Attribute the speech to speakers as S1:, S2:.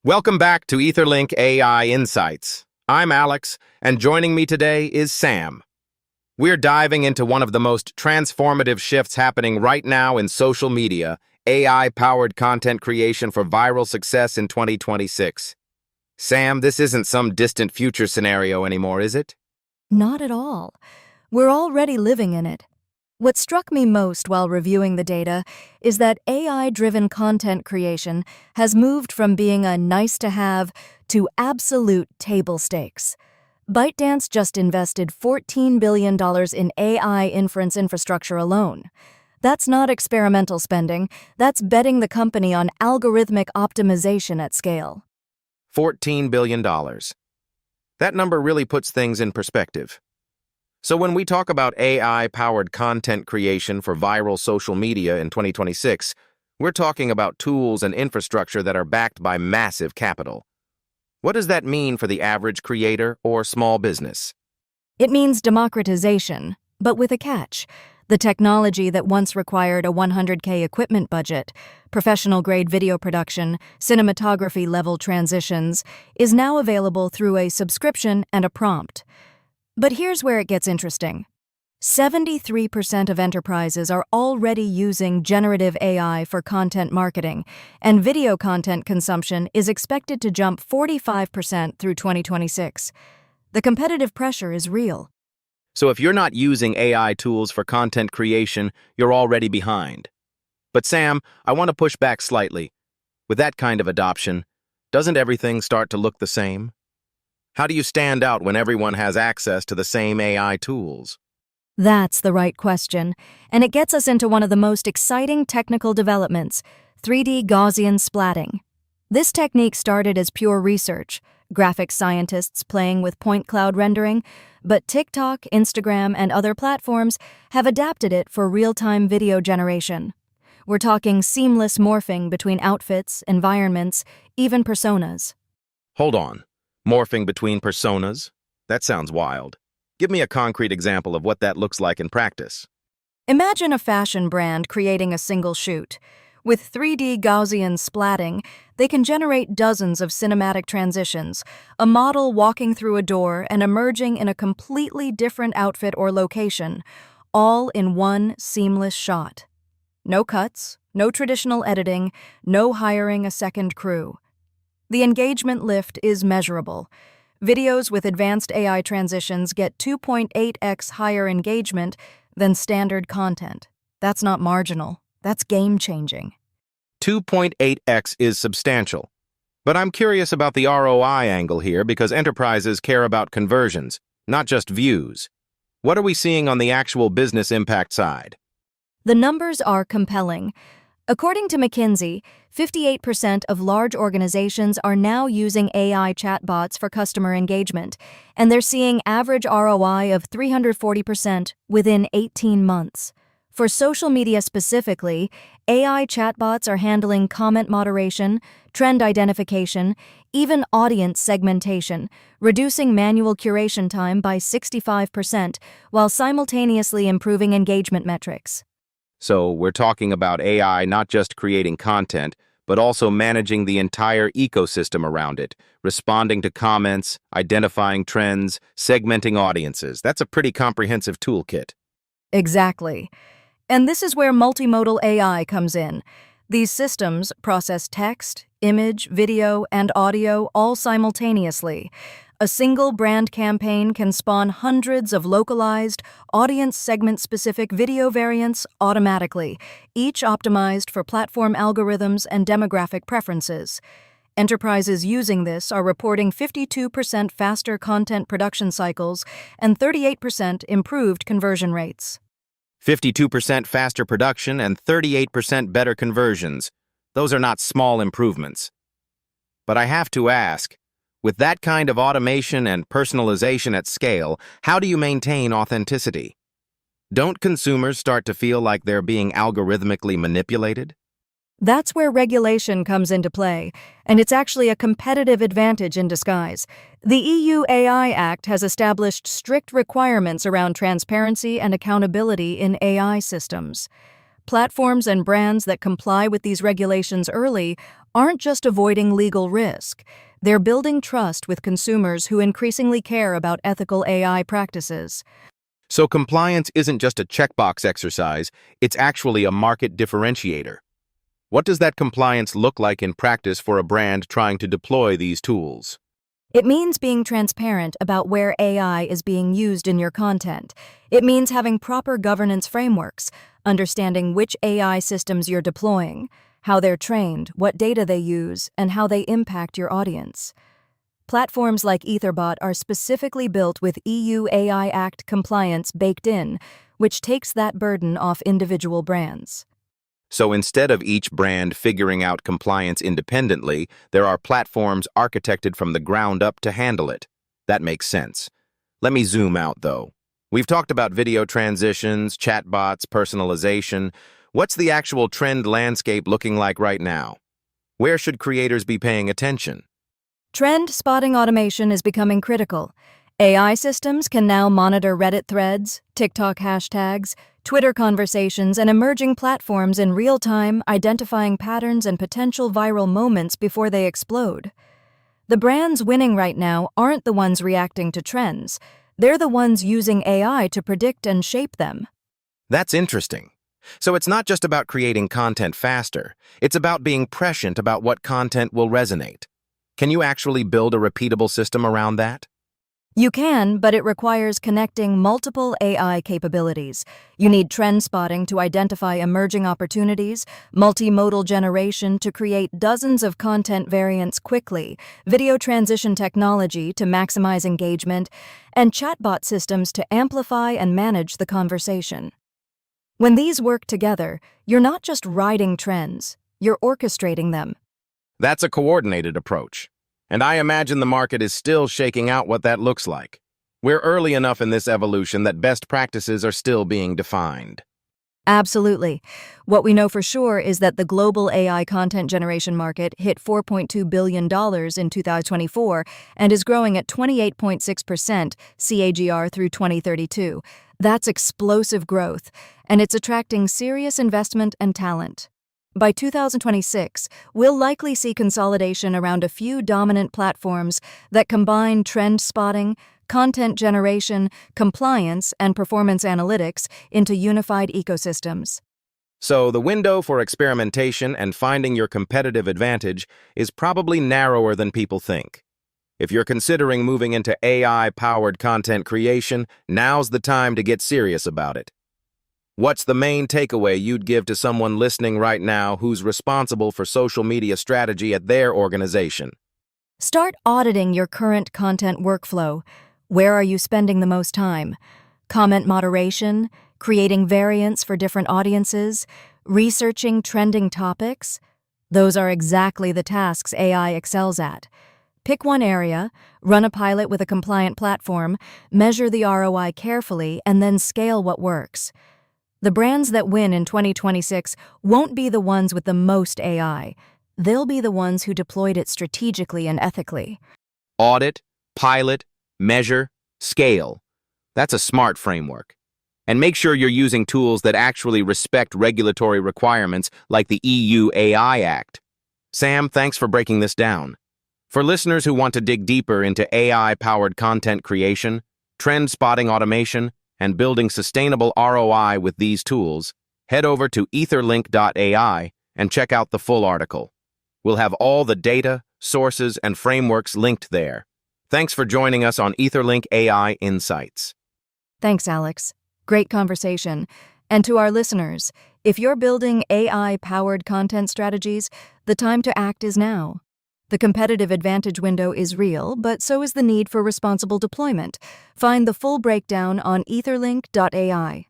S1: Welcome back to EtherLink AI Insights. I'm Alex, and joining me today is Sam. We're diving into one of the most transformative shifts happening right now in social media, AI-powered content creation for viral success in 2026. Sam, this isn't some distant future scenario anymore, is it?
S2: Not at all. We're already living in it. What struck me most while reviewing the data is that AI-driven content creation has moved from being a nice-to-have to absolute table stakes. ByteDance just invested $14 billion in AI inference infrastructure alone. That's not experimental spending, that's betting the company on algorithmic optimization at scale.
S1: $14 billion. That number really puts things in perspective. So when we talk about AI-powered content creation for viral social media in 2026, we're talking about tools and infrastructure that are backed by massive capital. What does that mean for the average creator or small business?
S2: It means democratization, but with a catch. The technology that once required a $100K equipment budget, professional-grade video production, cinematography-level transitions, is now available through a subscription and a prompt. But here's where it gets interesting. 73% of enterprises are already using generative AI for content marketing, and video content consumption is expected to jump 45% through 2026. The competitive pressure is real.
S1: So if you're not using AI tools for content creation, you're already behind. But Sam, I want to push back slightly. With that kind of adoption, doesn't everything start to look the same? How do you stand out when everyone has access to the same AI tools?
S2: That's the right question, and it gets us into one of the most exciting technical developments, 3D Gaussian Splatting. This technique started as pure research, graphics scientists playing with point cloud rendering, but TikTok, Instagram, and other platforms have adapted it for real-time video generation. We're talking seamless morphing between outfits, environments, even personas.
S1: Hold on. Morphing between personas? That sounds wild. Give me a concrete example of what that looks like in practice.
S2: Imagine a fashion brand creating a single shoot. With 3D Gaussian splatting, they can generate dozens of cinematic transitions, a model walking through a door and emerging in a completely different outfit or location, all in one seamless shot. No cuts, no traditional editing, no hiring a second crew. The engagement lift is measurable. Videos with advanced AI transitions get 2.8x higher engagement than standard content. That's not marginal. That's game-changing.
S1: 2.8x is substantial. But I'm curious about the ROI angle here because enterprises care about conversions, not just views. What are we seeing on the actual business impact side?
S2: The numbers are compelling. According to McKinsey, 58% of large organizations are now using AI chatbots for customer engagement, and they're seeing average ROI of 340% within 18 months. For social media specifically, AI chatbots are handling comment moderation, trend identification, even audience segmentation, reducing manual curation time by 65% while simultaneously improving engagement metrics.
S1: So we're talking about AI not just creating content, but also managing the entire ecosystem around it, responding to comments, identifying trends, segmenting audiences. That's a pretty comprehensive toolkit.
S2: Exactly. And this is where multimodal AI comes in. These systems process text, image, video, and audio all simultaneously. A single brand campaign can spawn hundreds of localized, audience segment-specific video variants automatically, each optimized for platform algorithms and demographic preferences. Enterprises using this are reporting 52% faster content production cycles and 38% improved conversion rates.
S1: 52% faster production and 38% better conversions. Those are not small improvements. But I have to ask, with that kind of automation and personalization at scale, how do you maintain authenticity? Don't consumers start to feel like they're being algorithmically manipulated?
S2: That's where regulation comes into play, and it's actually a competitive advantage in disguise. The EU AI Act has established strict requirements around transparency and accountability in AI systems. Platforms and brands that comply with these regulations early aren't just avoiding legal risk. They're building trust with consumers who increasingly care about ethical AI practices.
S1: So compliance isn't just a checkbox exercise, it's actually a market differentiator. What does that compliance look like in practice for a brand trying to deploy these tools?
S2: It means being transparent about where AI is being used in your content. It means having proper governance frameworks, understanding which AI systems you're deploying, how they're trained, what data they use, and how they impact your audience. Platforms like EtherBot are specifically built with EU AI Act compliance baked in, which takes that burden off individual brands.
S1: So instead of each brand figuring out compliance independently, there are platforms architected from the ground up to handle it. That makes sense. Let me zoom out, though. We've talked about video transitions, chatbots, personalization. What's the actual trend landscape looking like right now? Where should creators be paying attention?
S2: Trend spotting automation is becoming critical. AI systems can now monitor Reddit threads, TikTok hashtags, Twitter conversations, and emerging platforms in real time, identifying patterns and potential viral moments before they explode. The brands winning right now aren't the ones reacting to trends. They're the ones using AI to predict and shape them.
S1: That's interesting. So it's not just about creating content faster, it's about being prescient about what content will resonate. Can you actually build a repeatable system around that?
S2: You can, but it requires connecting multiple AI capabilities. You need trend spotting to identify emerging opportunities, multimodal generation to create dozens of content variants quickly, video transition technology to maximize engagement, and chatbot systems to amplify and manage the conversation. When these work together, you're not just riding trends, you're orchestrating them.
S1: That's a coordinated approach. And I imagine the market is still shaking out what that looks like. We're early enough in this evolution that best practices are still being defined.
S2: Absolutely. What we know for sure is that the global AI content generation market hit $4.2 billion in 2024 and is growing at 28.6% CAGR through 2032. That's explosive growth, and it's attracting serious investment and talent. By 2026, we'll likely see consolidation around a few dominant platforms that combine trend spotting, content generation, compliance, and performance analytics into unified ecosystems.
S1: So the window for experimentation and finding your competitive advantage is probably narrower than people think. If you're considering moving into AI-powered content creation, now's the time to get serious about it. What's the main takeaway you'd give to someone listening right now who's responsible for social media strategy at their organization?
S2: Start auditing your current content workflow. Where are you spending the most time? Comment moderation, creating variants for different audiences, researching trending topics? Those are exactly the tasks AI excels at. Pick one area, run a pilot with a compliant platform, measure the ROI carefully, and then scale what works. The brands that win in 2026 won't be the ones with the most AI. They'll be the ones who deployed it strategically and ethically.
S1: Audit, pilot, measure, scale. That's a smart framework. And make sure you're using tools that actually respect regulatory requirements like the EU AI Act. Sam, thanks for breaking this down. For listeners who want to dig deeper into AI-powered content creation, trend spotting automation, and building sustainable ROI with these tools, head over to etherlink.ai and check out the full article. We'll have all the data, sources, and frameworks linked there. Thanks for joining us on EtherLink AI Insights.
S2: Thanks, Alex. Great conversation. And to our listeners, if you're building AI-powered content strategies, the time to act is now. The competitive advantage window is real, but so is the need for responsible deployment. Find the full breakdown on etherlink.ai.